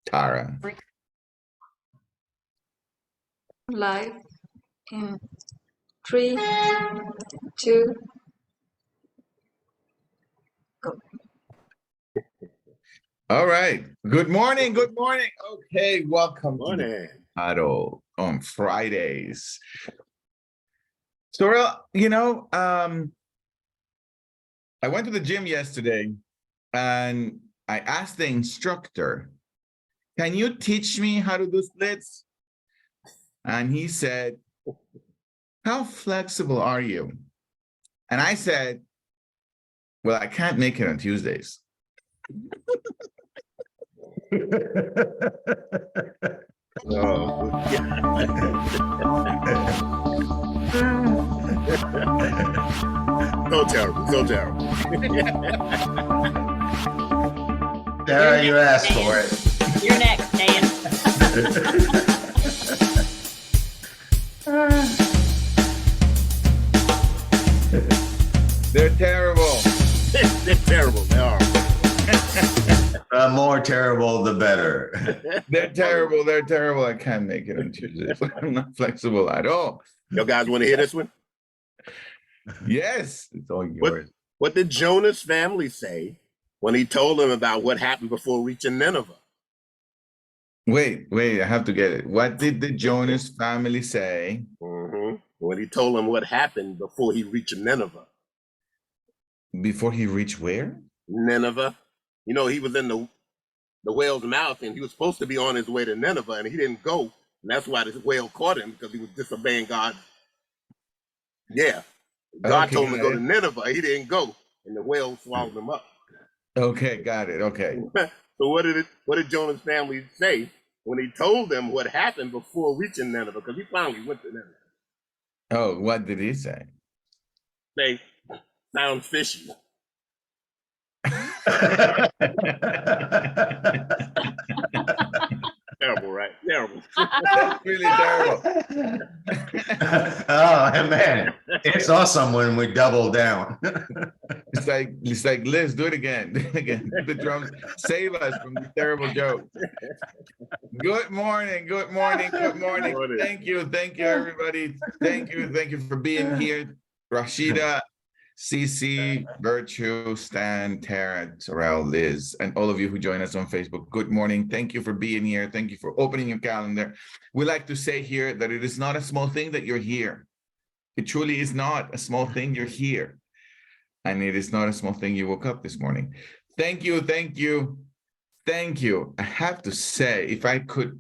Tara. Live in 3, 2, go. All right. Good morning. Good morning. Okay, welcome to the Huddle on Fridays. Saurel, I went to the gym yesterday and I asked the instructor, can you teach me how to do splits? And he said, how flexible are you? And I said, well, I can't make it on Tuesdays. So terrible, so terrible. Sarah, you asked for it. You're next, Dan. They're terrible. They're terrible, they are. The more terrible, the better. They're terrible. They're terrible. I can't make it on Tuesdays. I'm not flexible at all. You guys want to hear this one? Yes, it's all yours. What did Jonah's family say when he told them about what happened before reaching Nineveh? Wait, I have to get it. What did the Jonas family say? When he told them what happened before he reached Nineveh. Before he reached where? Nineveh. You know, he was in the whale's mouth and he was supposed to be on his way to Nineveh and he didn't go. And that's why this whale caught him, because he was disobeying God. Yeah. God told him to go to Nineveh. He didn't go. And the whale swallowed him up. Okay, got it. Okay. So what did Jonah's family say when he told them what happened before reaching Nineveh? Because he finally went to Nineveh. Oh, what did he say? They sounds fishy. Terrible, right? Terrible. That's really terrible. Oh man, it's awesome when we double down. It's like Liz, do it again. Do it again. The drums save us from the terrible joke. Good morning. Good morning. Good morning. Thank you, everybody. Thank you for being here. Rashida, CC, Virtue, Stan, Tara, Saurel, Liz, and all of you who join us on Facebook. Good morning. Thank you for being here. Thank you for opening your calendar. We like to say here that it is not a small thing that you're here. It truly is not a small thing you're here. And it is not a small thing you woke up this morning. Thank you. I have to say, if I could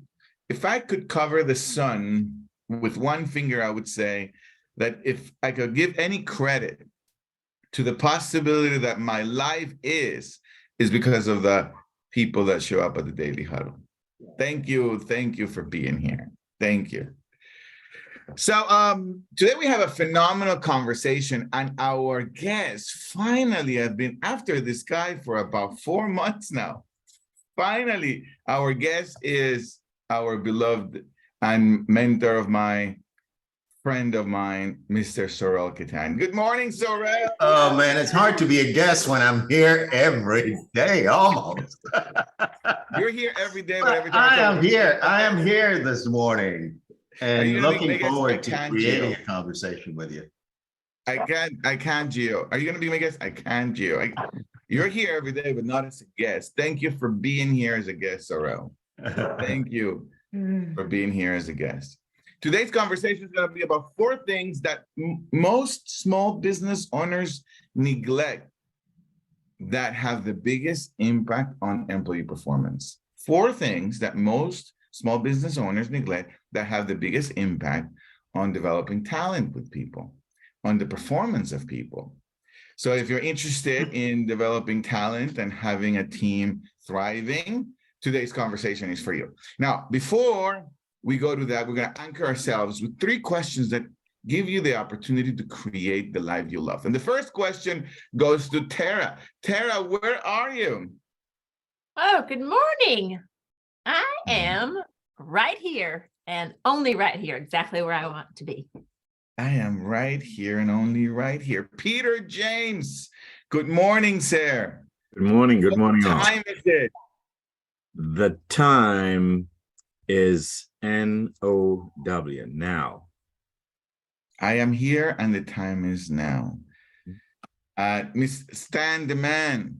cover the sun with one finger, I would say that if I could give any credit to the possibility that my life is because of the people that show up at the Daily Huddle. Thank you for being here. Thank you. So today we have a phenomenal conversation, and our guests finally have been after this guy for about 4 months now. Finally, our guest is our beloved and mentor of my friend of mine, Mr. Saurel Quettan. Good morning, Saurel. Oh man, it's hard to be a guest when I'm here every day, almost. You're here every day, but every I time am here this morning, and looking forward to creating a conversation with you. I can't, Gio. Are you going to be my guest? I can, Gio. You're here every day, but not as a guest. Thank you for being here as a guest, Saurel. Thank you for being here as a guest. Today's conversation is going to be about 4 things that most small business owners neglect that have the biggest impact on employee performance. 4 things that most small business owners neglect that have the biggest impact on developing talent with people, on the performance of people. So if you're interested in developing talent and having a team thriving, today's conversation is for you. Now, before we go to that, we're going to anchor ourselves with 3 questions that give you the opportunity to create the life you love. And the first question goes to Tara. Tara, where are you? Oh, good morning. I am right here and only right here, exactly where I want to be. I am right here and only right here. Peter James, good morning, sir. Good morning. Good morning, all. What time is it? The time is NOW, now. I am here and the time is now. Miss Stan the Man,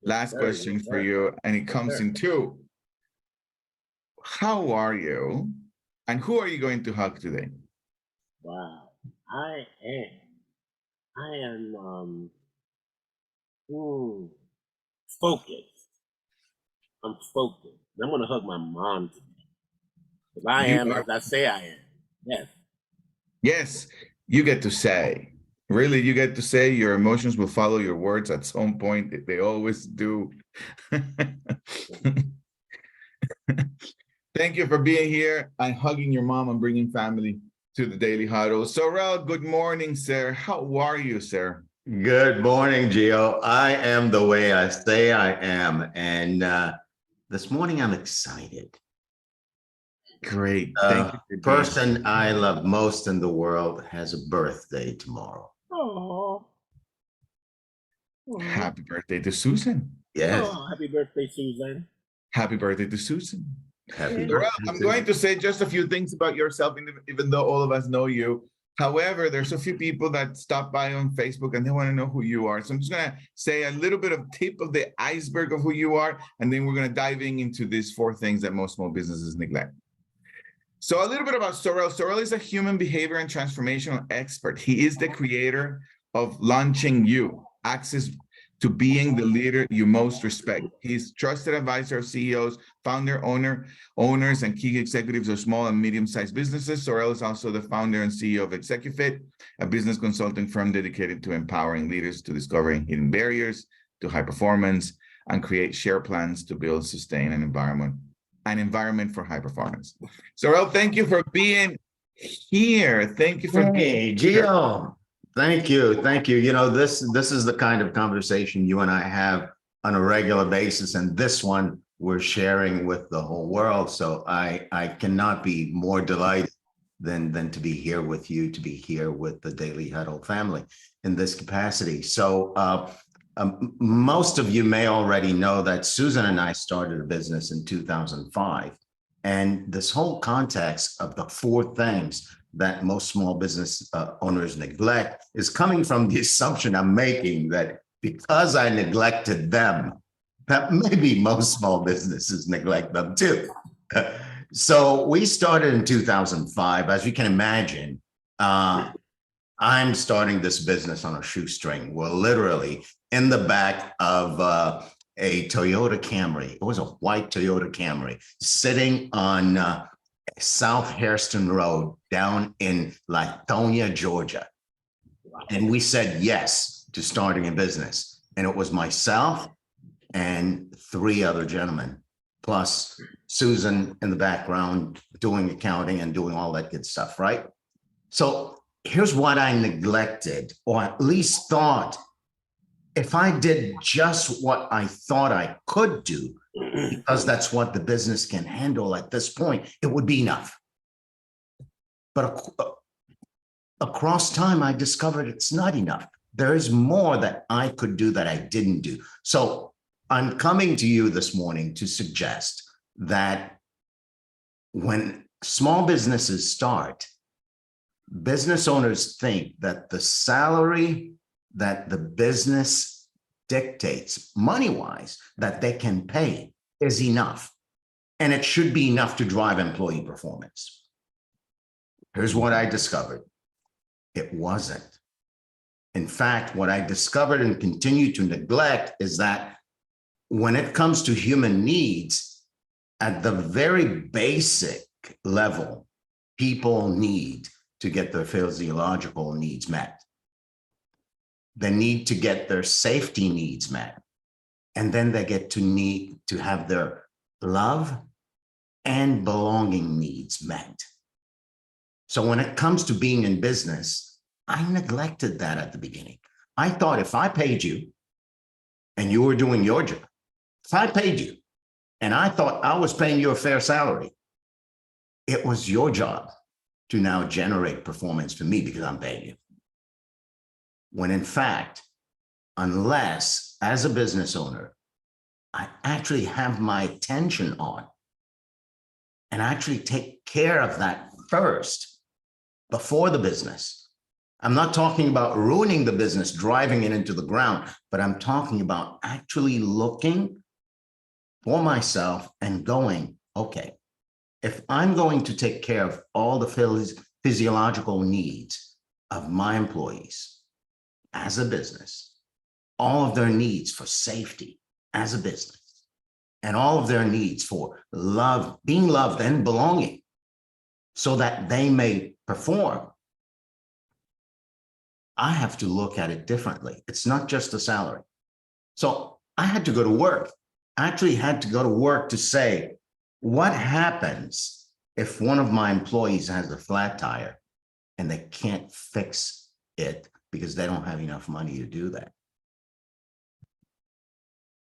last sir, question yes, for sir. you, and it Yes, comes sir. in two. How are you? And who are you going to hug today? Wow. I am focused. I'm focused. I'm gonna hug my mom today. Because I You am are, as I say I am. Yes. yes, you get to say. Really, you get to say. Your emotions will follow your words at some point. They always do. Thank you for being here and hugging your mom and bringing family to the Daily Huddle. Saurel, good morning, sir. How are you, sir? Good morning, Gio. I am the way I say I am. And this morning I'm excited. Great. Thank you for being Person I love most in the world has a birthday tomorrow. Oh. here. Happy birthday to Susan. Yes. Oh, happy birthday, Susan. Happy birthday to Susan. Happy Saurel, birthday. I'm going to say just a few things about yourself, even though all of us know you. However, there's a few people that stop by on Facebook and they want to know who you are. So I'm just going to say a little bit of tip of the iceberg of who you are, and then we're going to dive into these 4 things that most small businesses neglect. So a little bit about Saurel. Saurel is a human behavior and transformational expert. He is the creator of Launching You, access to being the leader you most respect. He's trusted advisor of CEOs, owners, and key executives of small and medium-sized businesses. Saurel is also the founder and CEO of exeQfit, a business consulting firm dedicated to empowering leaders to discovering hidden barriers to high performance and create share plans to build, sustain an environment for high performance. Saurel, thank you for being here. Thank you for being here. Gio. Thank you. Thank you. You know, this is the kind of conversation you and I have on a regular basis. And this one we're sharing with the whole world. So I cannot be more delighted than to be here with you, to be here with the Daily Huddle family in this capacity. So most of you may already know that Susan and I started a business in 2005. And this whole context of the 4 things that most small business owners neglect is coming from the assumption I'm making that because I neglected them, that maybe most small businesses neglect them too. So we started in 2005. As you can imagine, I'm starting this business on a shoestring. We're literally in the back of a Toyota Camry. It was a white Toyota Camry sitting on South Hairston Road down in Lithonia, Georgia. And we said yes to starting a business. And it was myself and 3 other gentlemen, plus Susan in the background doing accounting and doing all that good stuff, right? So here's what I neglected, or at least thought, if I did just what I thought I could do, because that's what the business can handle at this point, it would be enough. But across time, I discovered it's not enough. There is more that I could do that I didn't do. So I'm coming to you this morning to suggest that when small businesses start, business owners think that the salary that the business dictates money-wise that they can pay is enough. And it should be enough to drive employee performance. Here's what I discovered. It wasn't. In fact, what I discovered and continue to neglect is that when it comes to human needs, at the very basic level, people need to get their physiological needs met. They need to get their safety needs met. And then they get to need to have their love and belonging needs met. So when it comes to being in business, I neglected that at the beginning. I thought if I paid you and you were doing your job, if I paid you and I thought I was paying you a fair salary, it was your job to now generate performance for me because I'm paying you. When in fact, unless as a business owner, I actually have my attention on and actually take care of that first before the business. I'm not talking about ruining the business, driving it into the ground, but I'm talking about actually looking for myself and going, okay, if I'm going to take care of all the physiological needs of my employees as a business, all of their needs for safety as a business, and all of their needs for love, being loved and belonging so that they may perform, I have to look at it differently. It's not just a salary. So I had to go to work. I actually had to go to work to say, what happens if one of my employees has a flat tire and they can't fix it because they don't have enough money to do that?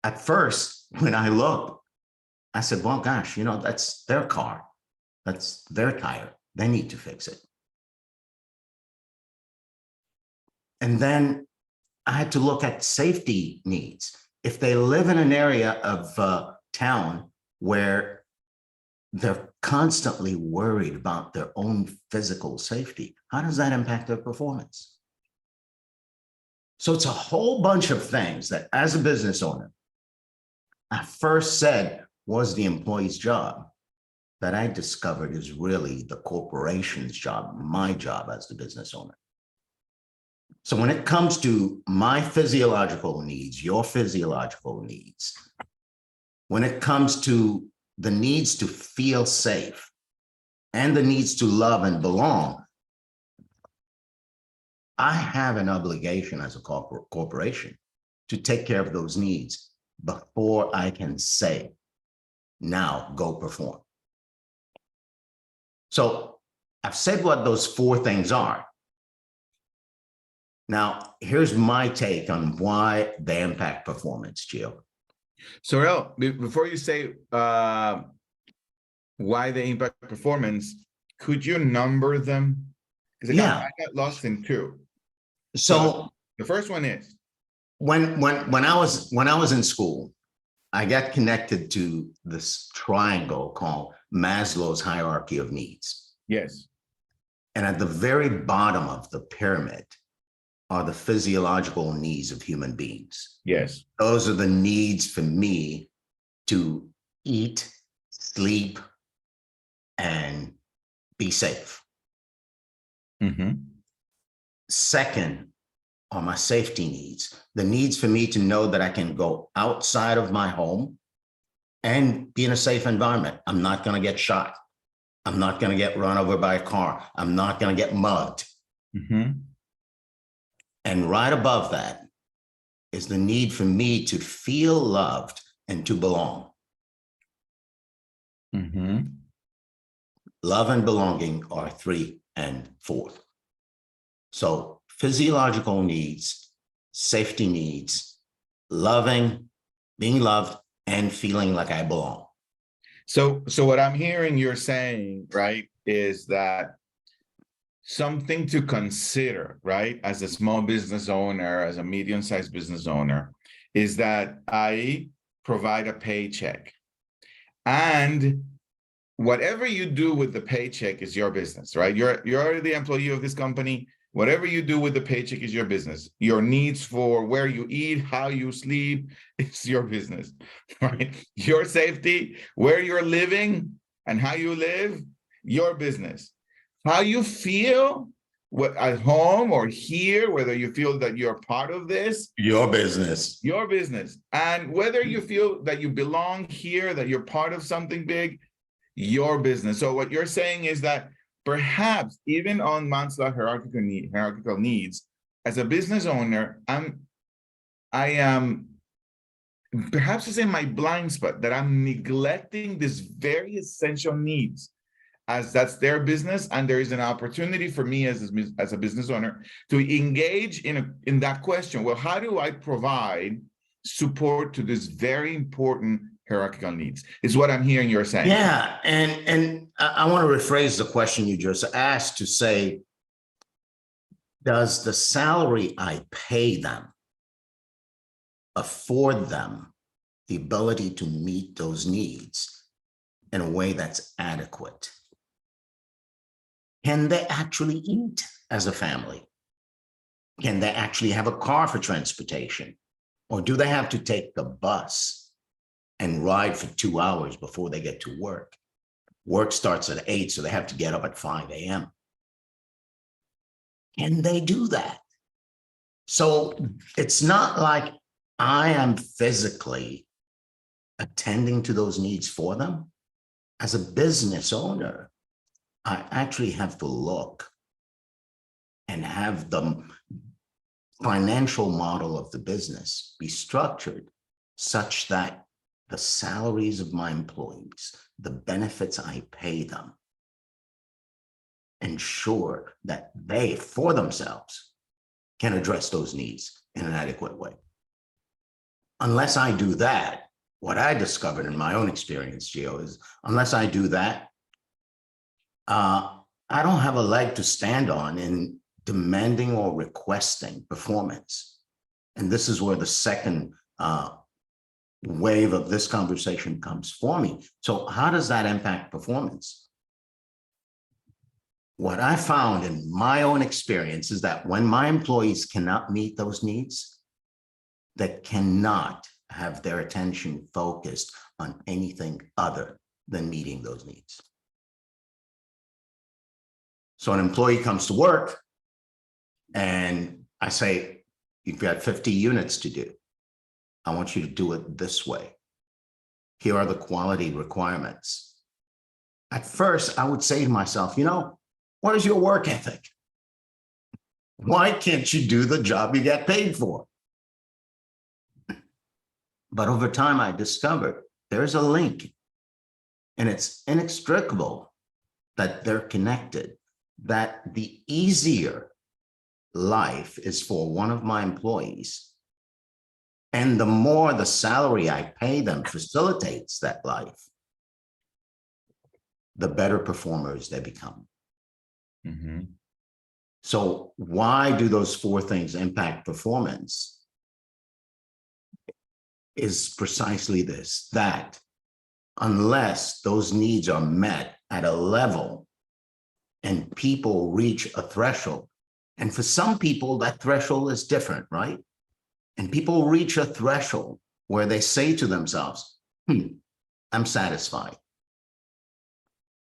At first, when I looked, I said, well, gosh, you know, that's their car. That's their tire. They need to fix it. And then I had to look at safety needs. If they live in an area of town where they're constantly worried about their own physical safety, how does that impact their performance? So it's a whole bunch of things that as a business owner, I first said was the employee's job, that I discovered is really the corporation's job, my job as the business owner. So when it comes to my physiological needs, your physiological needs, when it comes to the needs to feel safe and the needs to love and belong, I have an obligation as a corporation to take care of those needs before I can say, now go perform. So I've said what those 4 things are. Now, here's my take on why they impact performance, Gio. Saurel, before you say why they impact performance, could you number them? Because I got lost in 2. So the first one is when I was in school, I got connected to this triangle called Maslow's hierarchy of needs. Yes. And at the very bottom of the pyramid are the physiological needs of human beings. Yes. Those are the needs for me to eat, sleep, and be safe. Mm-hmm. Second are my safety needs, the needs for me to know that I can go outside of my home and be in a safe environment. I'm not going to get shot. I'm not going to get run over by a car. I'm not going to get mugged. Mm-hmm. And right above that is the need for me to feel loved and to belong. Mm-hmm. Love and belonging are 3 and 4. So physiological needs, safety needs, loving, being loved, and feeling like I belong. So what I'm hearing you're saying, right, is that something to consider, right, as a small business owner, as a medium-sized business owner, is that I provide a paycheck. And whatever you do with the paycheck is your business, right? You're the employee of this company. Whatever you do with the paycheck is your business. Your needs for where you eat, how you sleep, it's your business, right? Your safety, where you're living and how you live, your business. How you feel at home or here, whether you feel that you're part of this, your business. Your business. And whether you feel that you belong here, that you're part of something big, your business. So what you're saying is that perhaps even on Maslow's hierarchical needs, as a business owner, I am perhaps it's in my blind spot that I'm neglecting these very essential needs, as that's their business, and there is an opportunity for me as a business owner to engage in that question. Well, how do I provide support to this very important hierarchical needs? Is what I'm hearing you're saying. Yeah, and I want to rephrase the question you just asked to say, does the salary I pay them afford them the ability to meet those needs in a way that's adequate? Can they actually eat as a family? Can they actually have a car for transportation? Or do they have to take the bus and ride for 2 hours before they get to work? Work starts at 8, so they have to get up at 5 a.m. Can they do that? So it's not like I am physically attending to those needs for them. As a business owner, I actually have to look and have the financial model of the business be structured such that the salaries of my employees, the benefits I pay them, ensure that they, for themselves, can address those needs in an adequate way. Unless I do that, what I discovered in my own experience, Gio, is unless I do that, I don't have a leg to stand on in demanding or requesting performance. And this is where the second wave of this conversation comes for me. So how does that impact performance? What I found in my own experience is that when my employees cannot meet those needs, they cannot have their attention focused on anything other than meeting those needs. So an employee comes to work and I say, you've got 50 units to do. I want you to do it this way. Here are the quality requirements. At first, I would say to myself, what is your work ethic? Why can't you do the job you get paid for? But over time, I discovered there's a link, and it's inextricable that they're connected, that the easier life is for one of my employees, and the more the salary I pay them facilitates that life, the better performers they become. Mm-hmm. So why do those 4 things impact performance? Is precisely this, that unless those needs are met at a level and people reach a threshold, and for some people that threshold is different, right? And people reach a threshold where they say to themselves, I'm satisfied.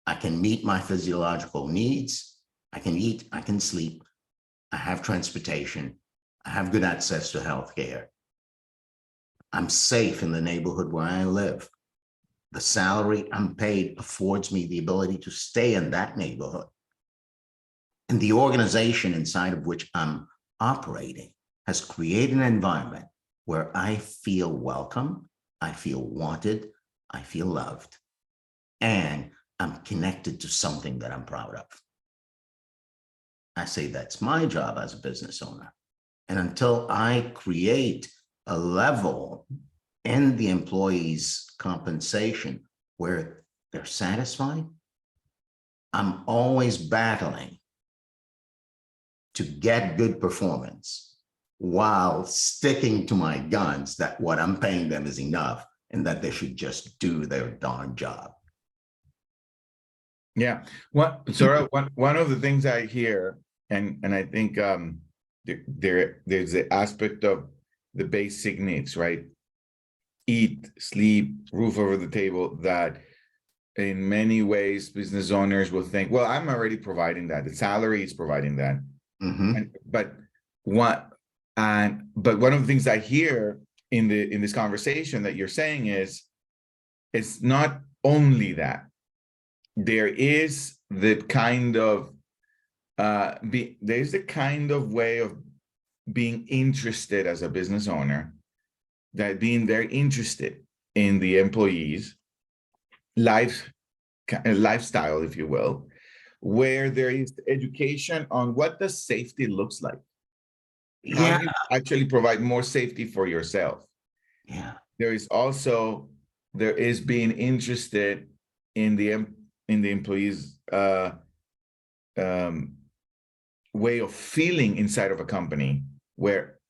I can meet my physiological needs. I can eat, I can sleep. I have transportation. I have good access to healthcare. I'm safe in the neighborhood where I live. The salary I'm paid affords me the ability to stay in that neighborhood. And the organization inside of which I'm operating has created an environment where I feel welcome, I feel wanted, I feel loved, and I'm connected to something that I'm proud of. I say that's my job as a business owner. And until I create a level in the employees' compensation where they're satisfied, I'm always battling to get good performance while sticking to my guns that what I'm paying them is enough and that they should just do their darn job. Yeah. Saurel, one of the things I hear, and I think there's the aspect of the basic needs, right? Eat, sleep, roof over the table, that in many ways business owners will think, well, I'm already providing that. The salary is providing that. Mm-hmm. But one of the things I hear in this conversation that you're saying is, it's not only that. There is the kind of there's the kind of way of being interested as a business owner, that being very interested in the employees' lifestyle, if you will, where there is education on what the safety looks like. How Yeah. do you actually provide more safety for yourself? Yeah. There is being interested in the employees' way of feeling inside of a company, where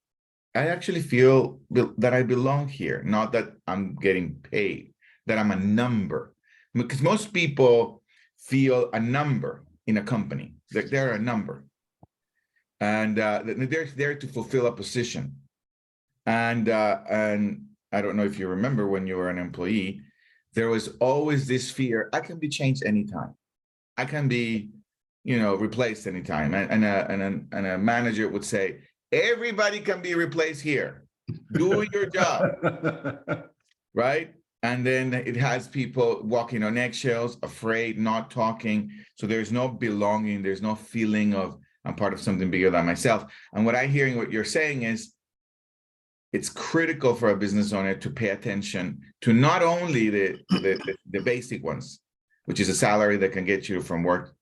I actually feel that I belong here, not that I'm getting paid, that I'm a number. Because most people feel a number in a company, that they're a number. And they're there to fulfill a position. And I don't know if you remember when you were an employee, there was always this fear, I can be changed anytime. I can be, replaced anytime. And a manager would say, everybody can be replaced here. Do your job, right? And then it has people walking on eggshells, afraid, not talking. So there's no belonging. There's no feeling of I'm part of something bigger than myself. And what I'm hearing, what you're saying is, it's critical for a business owner to pay attention to not only the basic ones, which is a salary that can get you from work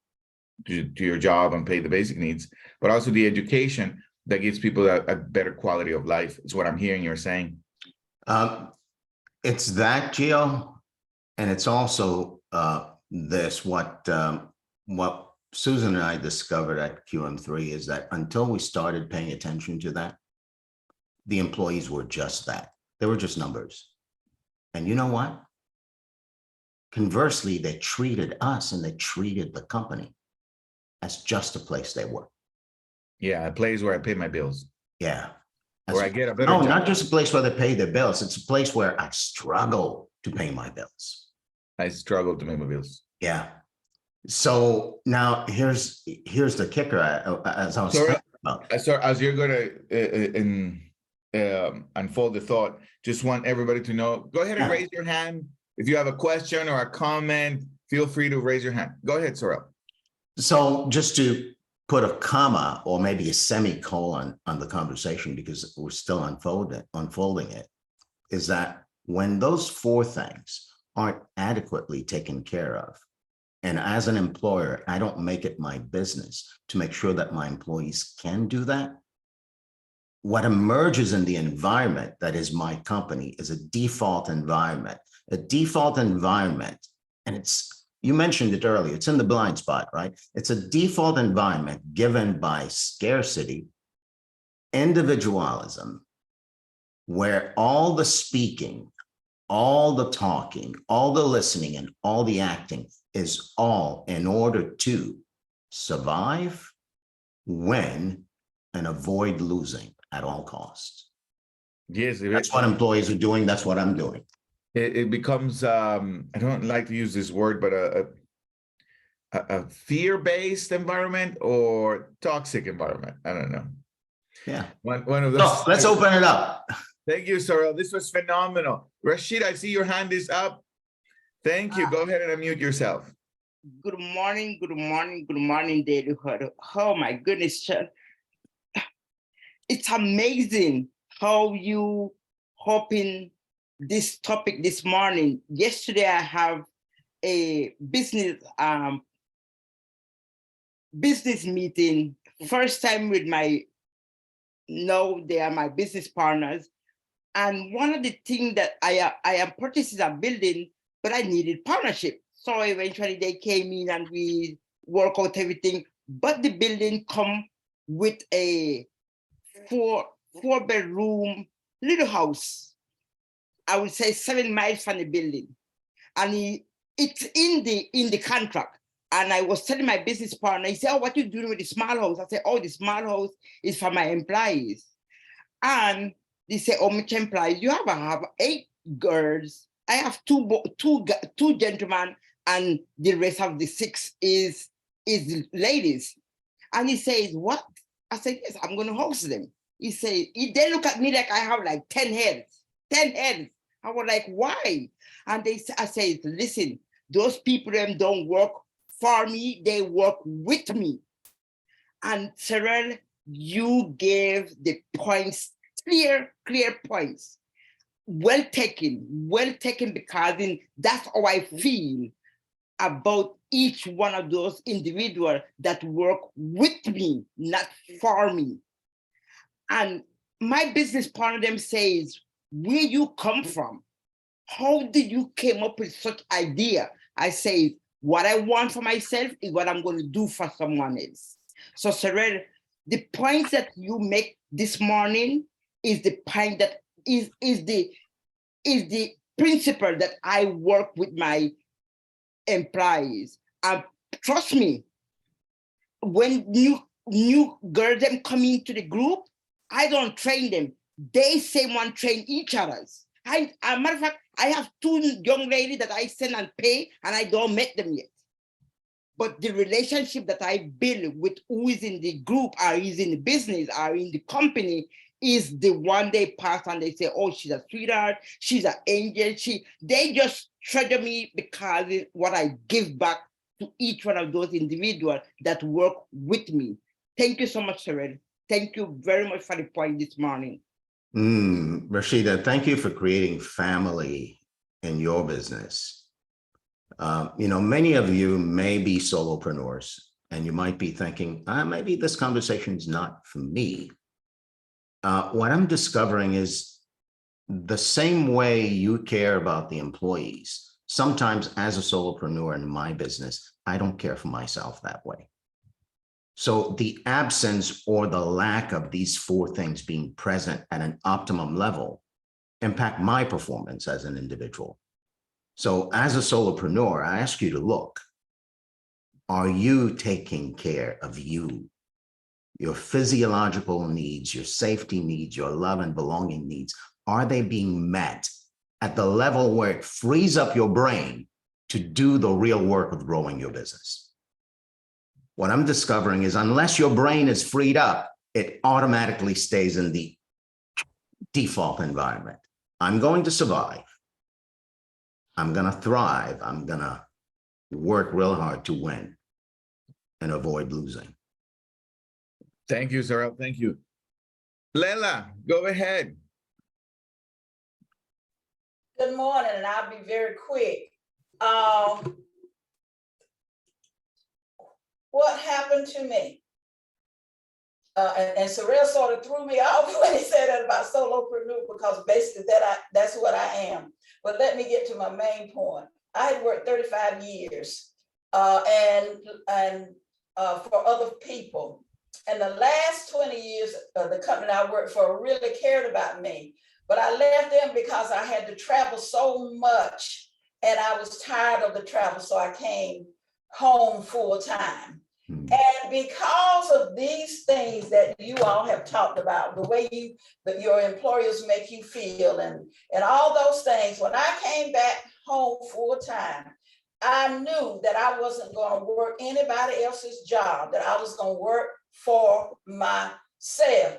to your job and pay the basic needs, but also the education that gives people a better quality of life. Is what I'm hearing you're saying. It's that, Gio, and it's also what Susan and I discovered at QM3 is that until we started paying attention to that, the employees were just that. They were just numbers. And you know what? Conversely, they treated us and they treated the company as just a place they work. Yeah, a place where I pay my bills. Yeah. Where I get a better No, job. not just a place where they pay their bills. It's a place where I struggle to pay my bills. I struggle to pay my bills. Yeah. So now here's the kicker. As I was Sorry, thinking about. So as you're going to unfold the thought, just want everybody to know, go ahead and raise your hand. If you have a question or a comment, feel free to raise your hand. Go ahead, Saurel. So just to put a comma or maybe a semicolon on the conversation, because we're still unfolding it, is that when those 4 things aren't adequately taken care of, and as an employer, I don't make it my business to make sure that my employees can do that, what emerges in the environment that is my company is a default environment. A default environment, and you mentioned it earlier, it's in the blind spot, right? It's a default environment given by scarcity, individualism, where all the speaking, all the talking, all the listening, and all the acting is all in order to survive, win, and avoid losing at all costs. Yes, That's what employees are doing. That's what I'm doing. It becomes, I don't like to use this word, but a fear-based environment or toxic environment. I don't know. Yeah. One of those. So let's open it up. Thank you, Saurel. This was phenomenal. Rashid, I see your hand is up. Thank you. Go ahead and unmute yourself. Good morning, Daily Huddle. Oh my goodness, Chuck. It's amazing how you hop in this topic this morning. Yesterday, I have a business meeting. First time with they are my business partners. And one of the things that I am purchasing a building, but I needed partnership. So eventually they came in and we work out everything. But the building come with a four bedroom little house. I would say 7 miles from the building. And it's in the contract. And I was telling my business partner, he said, oh, what you doing with the small house? I said, oh, the small house is for my employees. And they say, oh, my employees, I have 8 girls. I have two gentlemen, and the rest of the 6 is ladies. And he says, what? I said, yes, I'm going to host them. He said, they look at me like I have like 10 heads. 10 heads. I was like, why? And I said, listen, those people don't work for me, they work with me. And Saurel, you gave the points, clear points. Well taken, because that's how I feel about each one of those individuals that work with me, not for me. And my business partner them says, where you come from? How did you came up with such idea? I say, what I want for myself is what I'm going to do for someone else. So Saurel, the points that you make this morning is the point that is the principle that I work with my employees. And trust me, when new girls them come into the group, I don't train them. They same one train each other's. As a matter of fact, I have 2 young ladies that I send and pay, and I don't meet them yet. But the relationship that I build with who is in the group, or is in the business, or in the company, is the one they pass and they say, oh, she's a sweetheart, she's an angel. They just treasure me because it's what I give back to each one of those individuals that work with me. Thank you so much, Saurel. Thank you very much for the point this morning. Rashida, thank you for creating family in your business. Many of you may be solopreneurs, and you might be thinking, maybe this conversation is not for me. What I'm discovering is the same way you care about the employees. Sometimes as a solopreneur in my business, I don't care for myself that way. So the absence or the lack of these 4 things being present at an optimum level impact my performance as an individual. So as a solopreneur, I ask you to look, are you taking care of you? Your physiological needs, your safety needs, your love and belonging needs, are they being met at the level where it frees up your brain to do the real work of growing your business? What I'm discovering is unless your brain is freed up, it automatically stays in the default environment. I'm going to survive. I'm going to thrive. I'm going to work real hard to win and avoid losing. Thank you, Saurel. Thank you. Lela, go ahead. Good morning, and I'll be very quick. What happened to me? And Saurel sort of threw me off when he said that about solopreneur, because basically that's what I am. But let me get to my main point. I had worked 35 years and for other people. And the last 20 years, the company I worked for really cared about me. But I left them because I had to travel so much and I was tired of the travel. So I came home full time. And because of these things that you all have talked about, the way your employers make you feel and all those things, when I came back home full time, I knew that I wasn't going to work anybody else's job, that I was going to work for myself.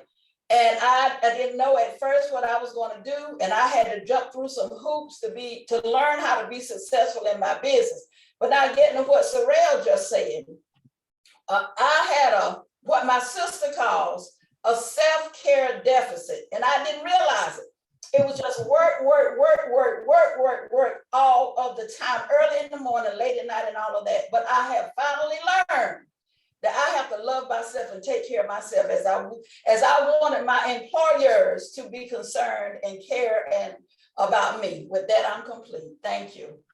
And I didn't know at first what I was going to do. And I had to jump through some hoops to learn how to be successful in my business. But now getting to what Saurel just said, I had what my sister calls a self-care deficit, and I didn't realize it. It was just work all of the time, early in the morning, late at night, and all of that. But I have finally learned that I have to love myself and take care of myself as I wanted my employers to be concerned and care about me. With that, I'm complete. Thank you.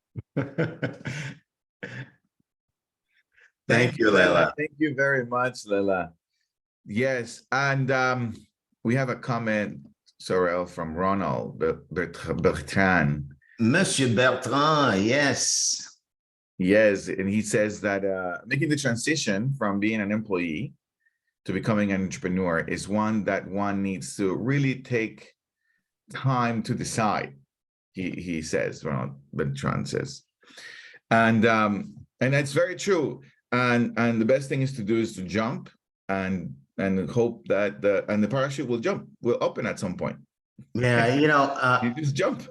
Thank you, Lela. Thank you very much, Lela. Yes, and we have a comment, Saurel, from Ronald Bertrand. Monsieur Bertrand, yes. Yes, and he says that making the transition from being an employee to becoming an entrepreneur is one that one needs to really take time to decide. He says, Ronald Bertrand says, and that's very true. And the best thing is to jump and hope that the parachute will open at some point. Yeah, you just jump.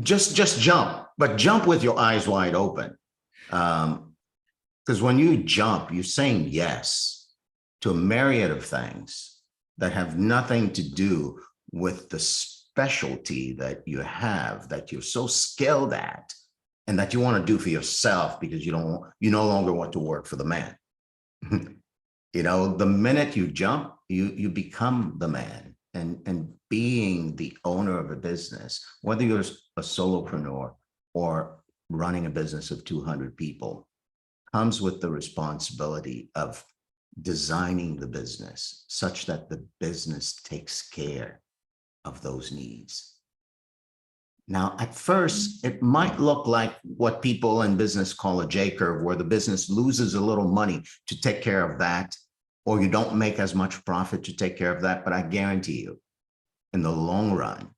just jump, but jump with your eyes wide open. Because when you jump, you're saying yes to a myriad of things that have nothing to do with the specialty that you have, that you're so skilled at, and that you want to do for yourself because you no longer want to work for the man. The minute you jump, you become the man. And being the owner of a business, whether you're a solopreneur or running a business of 200 people, comes with the responsibility of designing the business such that the business takes care of those needs. Now, at first, it might look like what people in business call a J curve, where the business loses a little money to take care of that, or you don't make as much profit to take care of that. But I guarantee you, in the long run,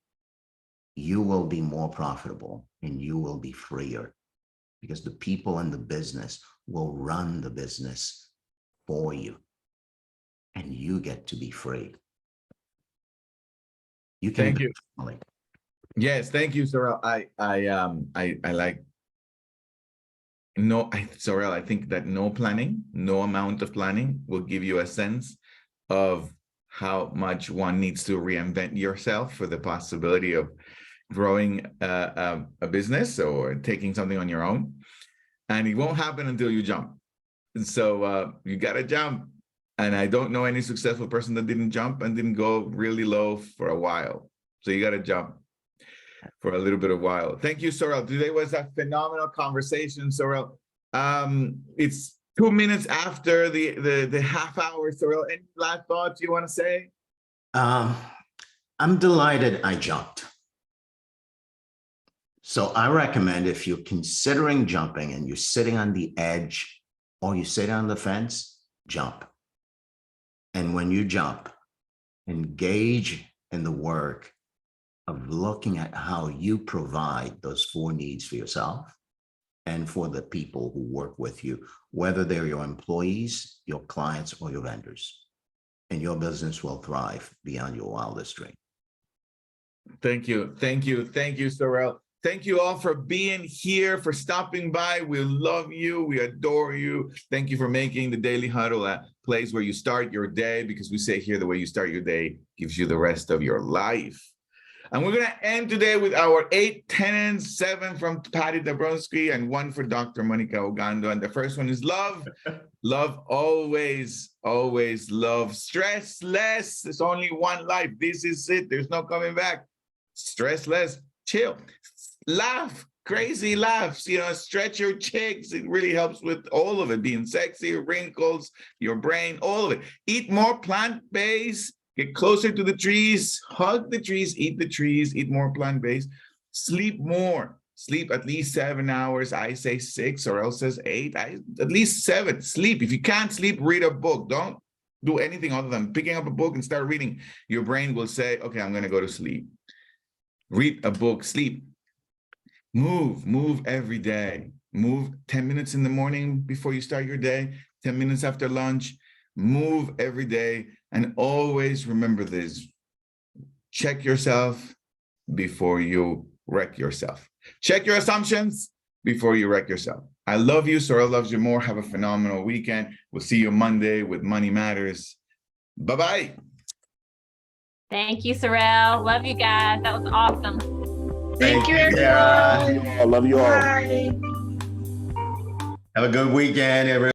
you will be more profitable and you will be freer, because the people in the business will run the business for you and you get to be free. You can. Thank you. Yes, thank you, Saurel. I like Saurel, I think that no planning, no amount of planning will give you a sense of how much one needs to reinvent yourself for the possibility of growing a business or taking something on your own. And it won't happen until you jump. And so you got to jump. And I don't know any successful person that didn't jump and didn't go really low for a while. So you got to jump for a little bit of while. Thank you, Saurel. Today was a phenomenal conversation, Saurel. It's 2 minutes after the half hour, Saurel. Any last thoughts you want to say? I'm delighted I jumped. So I recommend, if you're considering jumping and you're sitting on the edge or you sit on the fence, jump. And when you jump, engage in the work of looking at how you provide those 4 needs for yourself and for the people who work with you, whether they're your employees, your clients, or your vendors. And your business will thrive beyond your wildest dream. Thank you. Thank you. Thank you, Saurel. Thank you all for being here, for stopping by. We love you. We adore you. Thank you for making the Daily Huddle a place where you start your day, because we say here the way you start your day gives you the rest of your life. And we're going to end today with our 8 tenets, 7 from Patty Dabrowski and 1 for Dr. Monica Ogando. And the first one is love. Love always, always love. Stress less. There's only one life. This is it. There's no coming back. Stress less. Chill. Laugh. Crazy laughs. You know, stretch your cheeks. It really helps with all of it. Being sexy, wrinkles, your brain, all of it. Eat more plant-based. Get closer to the trees, hug the trees, eat more plant-based, sleep more, sleep at least 7 hours. I say 6, or else says 8, at least 7, sleep. If you can't sleep, read a book. Don't do anything other than picking up a book and start reading. Your brain will say, okay, I'm gonna go to sleep. Read a book, sleep. Move every day. Move 10 minutes in the morning before you start your day, 10 minutes after lunch. Move every day. And always remember this: check yourself before you wreck yourself. Check your assumptions before you wreck yourself. I love you. Saurel loves you more. Have a phenomenal weekend. We'll see you Monday with Money Matters. Bye-bye. Thank you, Saurel. Love you guys. That was awesome. Thank you, Yeah. everyone. I love you all. Bye. Have a good weekend, everyone.